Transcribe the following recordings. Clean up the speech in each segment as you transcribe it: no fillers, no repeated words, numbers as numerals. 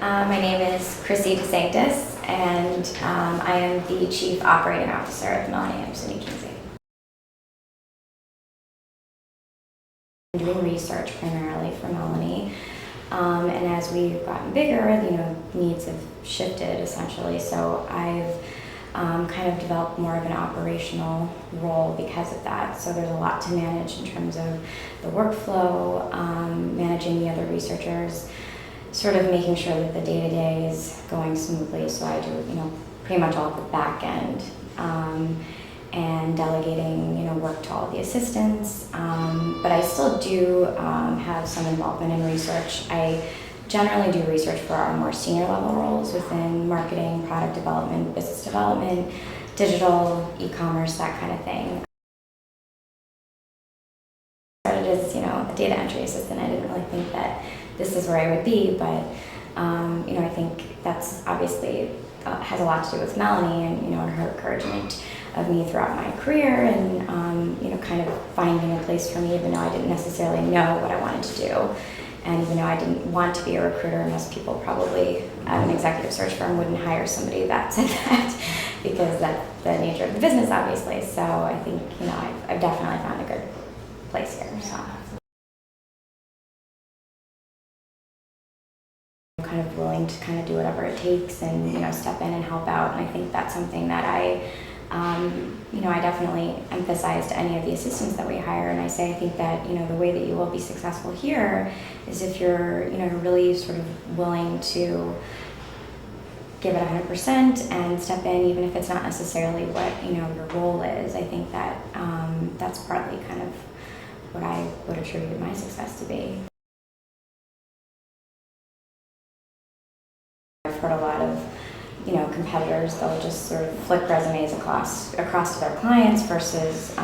My name is Chrissy and I am the Chief Operating Officer at the Melanie Andersen Agency. I'm doing research primarily for Melanie, and as we've gotten bigger, needs have shifted essentially. So I've kind of developed more of an operational role because of that. So there's a lot to manage in terms of the workflow, managing the other researchers, sort of making sure that the day-to-day is going smoothly. So I do, pretty much all of the back end, and delegating, work to all the assistants. But I still do have some involvement in research. I generally do research for our more senior level roles within marketing, product development, business development, digital, e-commerce, that kind of thing. I started as, a data entry assistant. I didn't really think that this is where I would be, but I think that's obviously has a lot to do with Melanie and her encouragement of me throughout my career, and kind of finding a place for me, even though I didn't necessarily know what I wanted to do. And even though I didn't want to be a recruiter, most people probably at an executive search firm wouldn't hire somebody that said that, because that's the nature of the business, obviously. So I think, I've definitely found a good place here. So I'm kind of willing to kind of do whatever it takes and, step in and help out. And I think that's something that I definitely emphasize to any of the assistants that we hire. And I say, I think that, the way that you will be successful here is if you're, really sort of willing to give it 100% and step in, even if it's not necessarily what, your role is. I think that that's partly kind of what I would attribute my success to be. I've heard a lot of competitors, they'll just sort of flick resumes across to their clients versus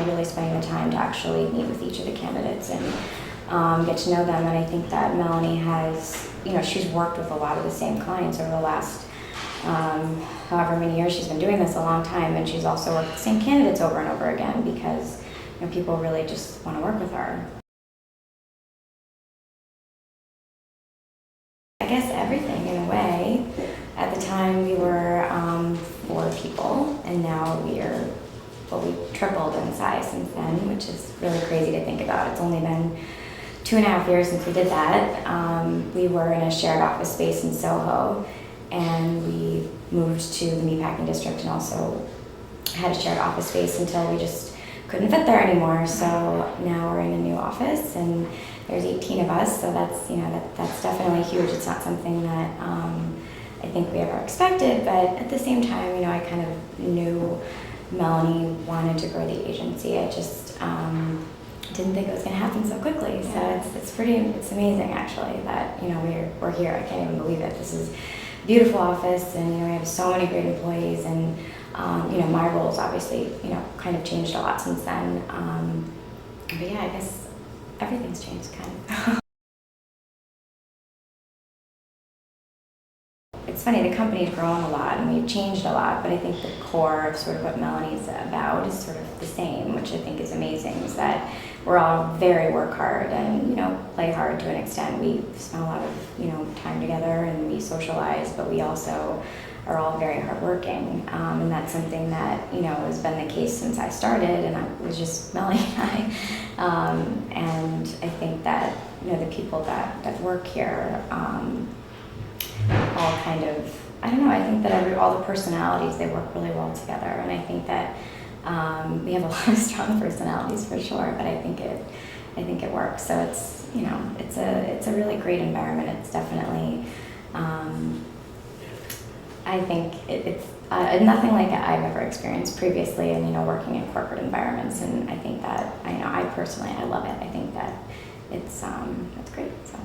really spending the time to actually meet with each of the candidates and get to know them. And I think that Melanie has, she's worked with a lot of the same clients over the last however many years. She's been doing this a long time, and she's also worked with the same candidates over and over again because people really just want to work with her. I guess everything in a way. At the time we were 4 people, and now we've tripled in size since then, which is really crazy to think about. It's only been 2.5 years since we did that. We were in a shared office space in Soho, and we moved to the meatpacking district and also had a shared office space until we just couldn't fit there anymore. So now we're in a new office, and there's 18 of us, so that's that's definitely huge. It's not something that I think we ever expected, but at the same time, I kind of knew Melanie wanted to grow the agency. I just didn't think it was going to happen so quickly. So it's amazing actually that we're here. I can't even believe it. This is a beautiful office, and we have so many great employees, and my role's obviously kind of changed a lot since then. But yeah, I guess everything's changed kind of. It's funny, the company's grown a lot and we've changed a lot, but I think the core of sort of what Melanie's about is sort of the same, which I think is amazing, is that we're all very work hard and, play hard to an extent. We spend a lot of, time together and we socialize, but we also are all very hardworking. And that's something that, has been the case since I started, and it was just Melanie and I. And I think that, the people that work here, all kind of, I don't know, I think that all the personalities, they work really well together, and I think that we have a lot of strong personalities for sure, but I think it works. So it's, it's a really great environment. It's definitely, I think it's nothing like I've ever experienced previously, and working in corporate environments, and I think that I personally, I love it. I think that it's great. So.